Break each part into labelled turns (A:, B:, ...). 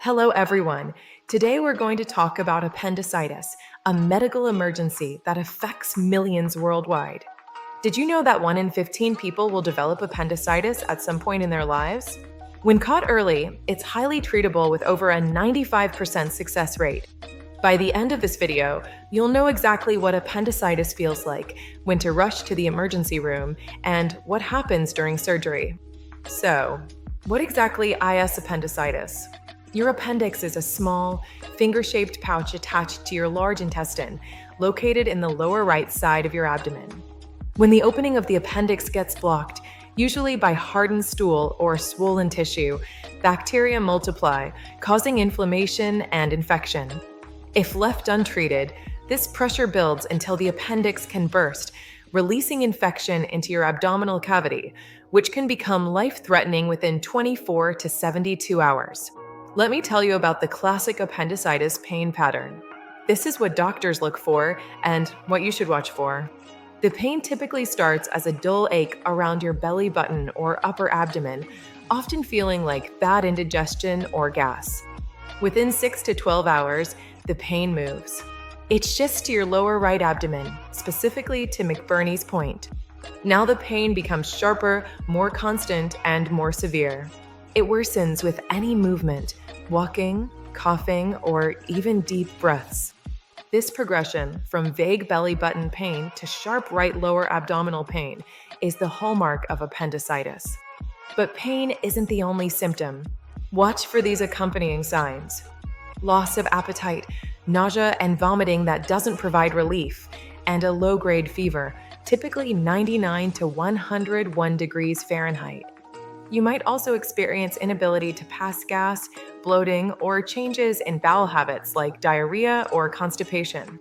A: Hello, everyone. Today we're going to talk about appendicitis, a medical emergency that affects millions worldwide. Did you know that 1 in 15 people will develop appendicitis at some point in their lives? When caught early, it's highly treatable with over a 95% success rate. By the end of this video, you'll know exactly what appendicitis feels like, when to rush to the emergency room, and what happens during surgery. So, what exactly is appendicitis? Your appendix is a small, finger-shaped pouch attached to your large intestine, located in the lower right side of your abdomen. When the opening of the appendix gets blocked, usually by hardened stool or swollen tissue, bacteria multiply, causing inflammation and infection. If left untreated, this pressure builds until the appendix can burst, releasing infection into your abdominal cavity, which can become life-threatening within 24 to 72 hours. Let me tell you about the classic appendicitis pain pattern. This is what doctors look for and what you should watch for. The pain typically starts as a dull ache around your belly button or upper abdomen, often feeling like bad indigestion or gas. Within 6 to 12 hours, the pain moves. It shifts to your lower right abdomen, specifically to McBurney's point. Now the pain becomes sharper, more constant, and more severe. It worsens with any movement, walking, coughing, or even deep breaths. This progression from vague belly button pain to sharp right lower abdominal pain is the hallmark of appendicitis. But pain isn't the only symptom. Watch for these accompanying signs: loss of appetite, nausea and vomiting that doesn't provide relief, and a low-grade fever, typically 99 to 101 degrees Fahrenheit. You might also experience inability to pass gas, bloating, or changes in bowel habits like diarrhea or constipation.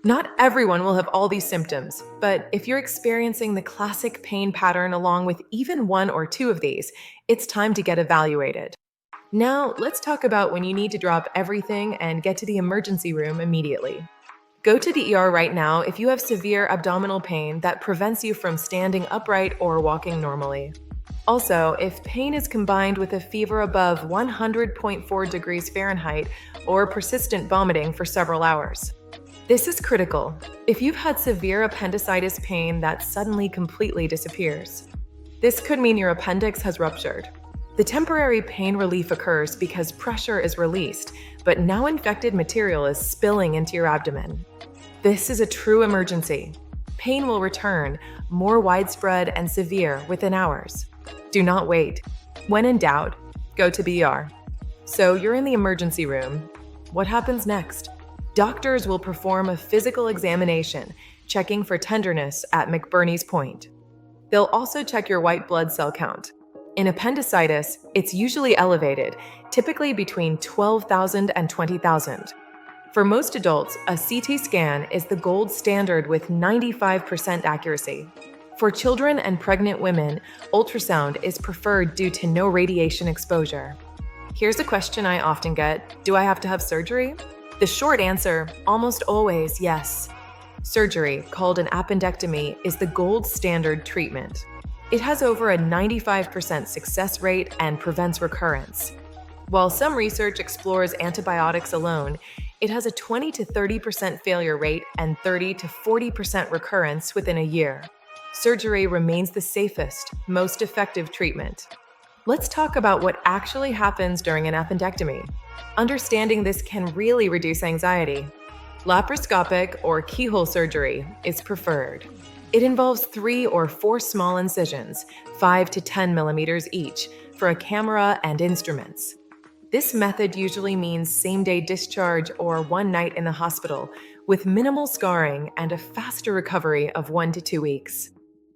A: Not everyone will have all these symptoms, but if you're experiencing the classic pain pattern along with even 1 or 2 of these, it's time to get evaluated. Now, let's talk about when you need to drop everything and get to the emergency room immediately. Go to the ER right now if you have severe abdominal pain that prevents you from standing upright or walking normally. Also, if pain is combined with a fever above 100.4 degrees Fahrenheit or persistent vomiting for several hours. This is critical if you've had severe appendicitis pain that suddenly completely disappears. This could mean your appendix has ruptured. The temporary pain relief occurs because pressure is released, but now infected material is spilling into your abdomen. This is a true emergency. Pain will return, more widespread and severe within hours. Do not wait. When in doubt, go to the ER. So you're in the emergency room. What happens next? Doctors will perform a physical examination, checking for tenderness at McBurney's point. They'll also check your white blood cell count. In appendicitis, it's usually elevated, typically between 12,000 and 20,000. For most adults, a CT scan is the gold standard with 95% accuracy. For children and pregnant women, ultrasound is preferred due to no radiation exposure. Here's a question I often get: do I have to have surgery? The short answer, almost always yes. Surgery, called an appendectomy, is the gold standard treatment. It has over a 95% success rate and prevents recurrence. While some research explores antibiotics alone, it has a 20 to 30% failure rate and 30 to 40% recurrence within a year. Surgery remains the safest, most effective treatment. Let's talk about what actually happens during an appendectomy. Understanding this can really reduce anxiety. Laparoscopic or keyhole surgery is preferred. It involves 3 or 4 small incisions, 5 to 10 millimeters each, for a camera and instruments. This method usually means same-day discharge or 1 night in the hospital, with minimal scarring and a faster recovery of 1 to 2 weeks.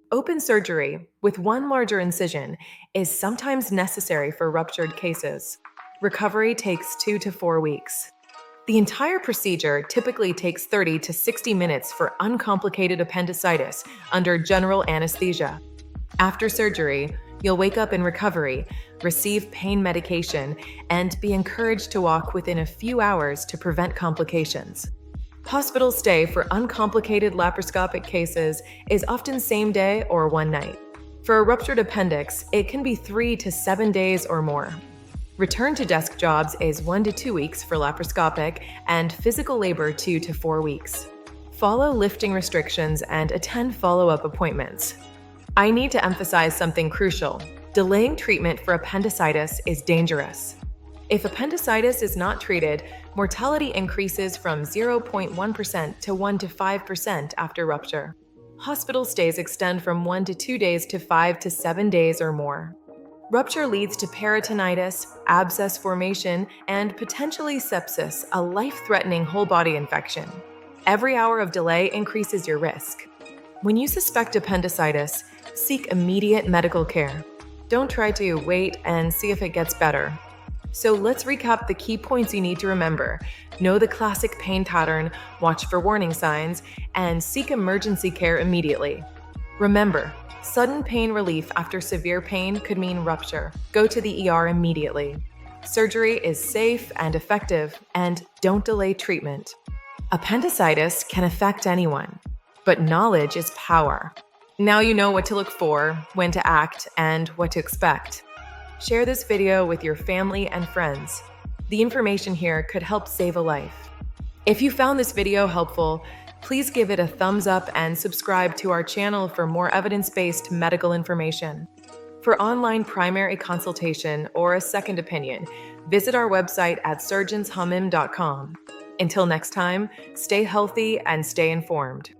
A: Open surgery, with 1 larger incision, is sometimes necessary for ruptured cases. Recovery takes 2 to 4 weeks. The entire procedure typically takes 30 to 60 minutes for uncomplicated appendicitis under general anesthesia. After surgery, you'll wake up in recovery, receive pain medication, and be encouraged to walk within a few hours to prevent complications. Hospital stay for uncomplicated laparoscopic cases is often same day or 1 night. For a ruptured appendix, it can be 3 to 7 days or more. Return to desk jobs is 1 to 2 weeks for laparoscopic and physical labor 2 to 4 weeks. Follow lifting restrictions and attend follow-up appointments. I need to emphasize something crucial. Delaying treatment for appendicitis is dangerous. If appendicitis is not treated, mortality increases from 0.1% to 1 to 5% after rupture. Hospital stays extend from 1 to 2 days to 5 to 7 days or more. Rupture leads to peritonitis, abscess formation, and potentially sepsis, a life-threatening whole-body infection. Every hour of delay increases your risk. When you suspect appendicitis, seek immediate medical care. Don't try to wait and see if it gets better. So let's recap the key points you need to remember. Know the classic pain pattern, watch for warning signs, and seek emergency care immediately. Remember, sudden pain relief after severe pain could mean rupture. Go to the ER immediately. Surgery is safe and effective, and don't delay treatment. Appendicitis can affect anyone, but knowledge is power. Now you know what to look for, when to act, and what to expect. Share this video with your family and friends. The information here could help save a life. If you found this video helpful, please give it a thumbs up and subscribe to our channel for more evidence-based medical information. For online primary consultation or a second opinion, visit our website at surgeonshamim.com. Until next time, stay healthy and stay informed.